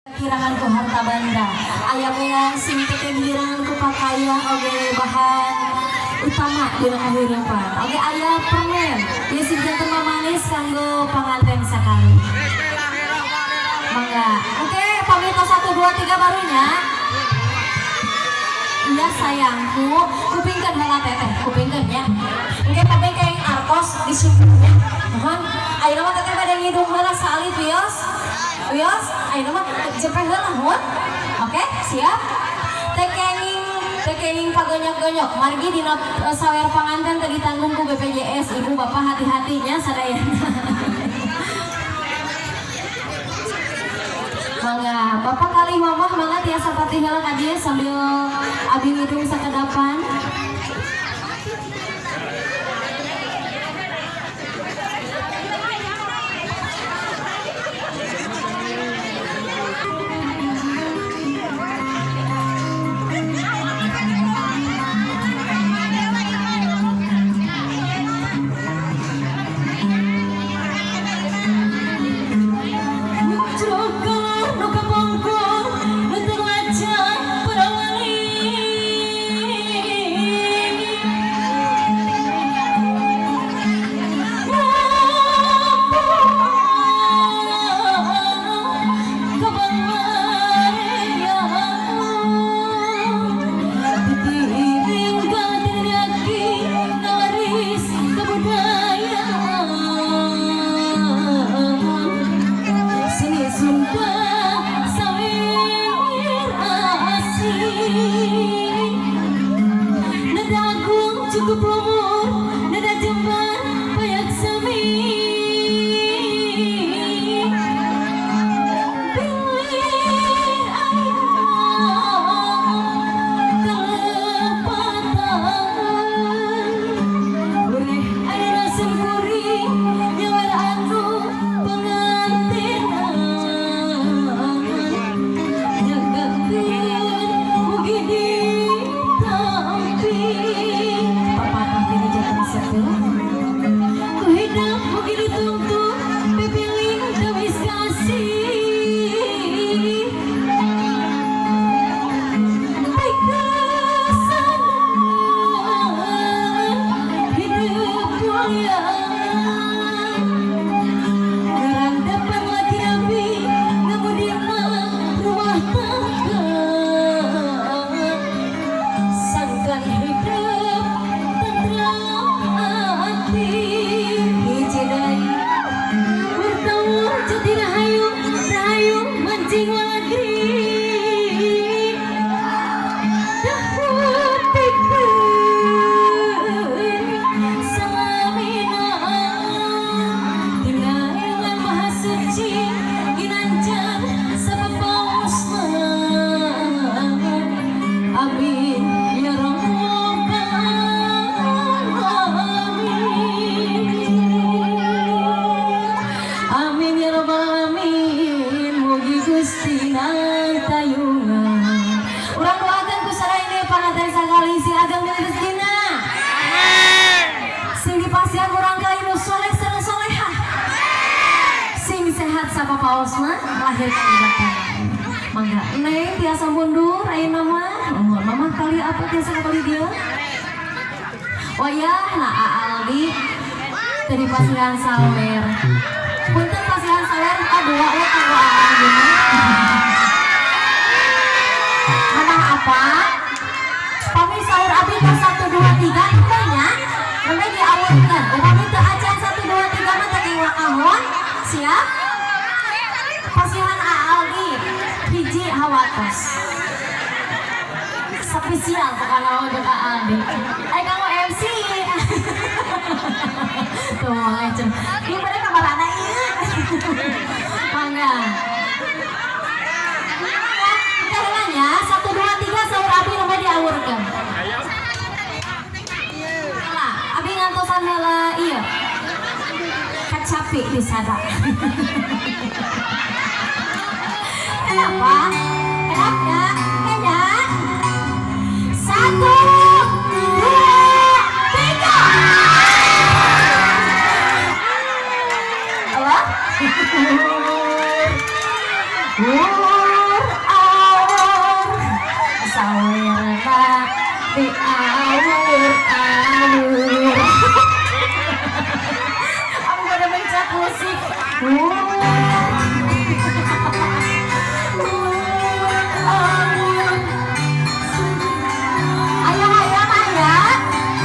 Kirangan ku harta banda aya meunang sing teu kirangan ku pakaian oge bahan utama dina kahirupan oge aya permen ieu sing janten manis kanggo panganten sakali mangga oke pamito 1 2 3 barunya iya sayangku kupingkeun heula teteh kupingkeun nya engke pabeng kaeng artos disumpulnya mohon ayeuna mah teteh bade ngidung heula salib wios wios ayeuna mah jepeh heula mun oke siap tekenging pagonyok-gonyok margi dina sawer panganten teu ditanggung ku BPJS ibu bapak hati-hatinya sadayana mangga bapak kali mamah mangga tiasa pati heula ka dieu sambil abi ngidung sakadapan cukup lumur nada jembar payak semi pilih ayah kelepatan boleh ayeuna sempuri nyawar anu pengantinan jagakeun mugi ditampi ku hidup mungkin dituntut pipilin dewis kasih baik kesenangan hidup mulia garang depan lagi nabi kemudian rumah tangga sangkan hidup bertemu jadi rahayu mancing lagi dahut pikir salamina tinggalan maha suci ginanjar sabapausna amin ya amin ya rabbal alamin mugi Gusti tayungan urang doakeun ku sadaya panganten sakali si ageng deui rezekina sing dipasihan urang kali nu soleh sareng solehah sing sehat sabapaosna lahir ka batin mangga neng tiasa mundur ayeuna mah mama kali apa tiasa kali dia wayah nah Aldi teu dipasihan sawer punten pasihan sawer dua we kanggo Aldi mana apa pami sawer abi ka 1 2 3 nya nanti diawurkeun upami teu acan 1 2 3 mah teh wakahon siap pasihan Aldi hiji hawatos spesial kalau untuk Aldi kamu MC tuh lecen ini pada kamarana ieu mangga caranya 1 2 3 saur abi nomor diawurkeun lah abi ngantosan heula ieu kacapi di sada kenapa enaknya kayaknya 1 2 3 halo sawirna di awur-awur. Aku pada mencet musik.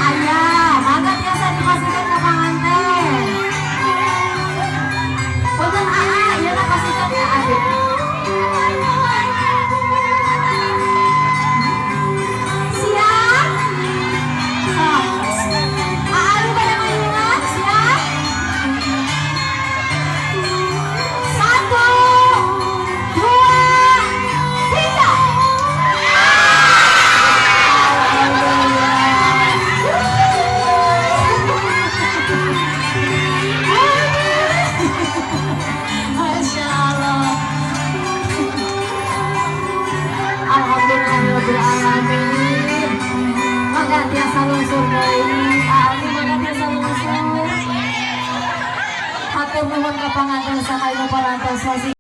Ayah, mangga biasa dipastikan ke pengantin. Punten iya lah pastikan ke adik. Siap? Lu pada mainan, siap? 1, 2, 3. Masya Allah. Alhamdulillahirrahmanirrahim. Mangga tiasa lungsur deui. Mangga tiasa lungsur. Hatur nuhun ka panganten sakalian parantos.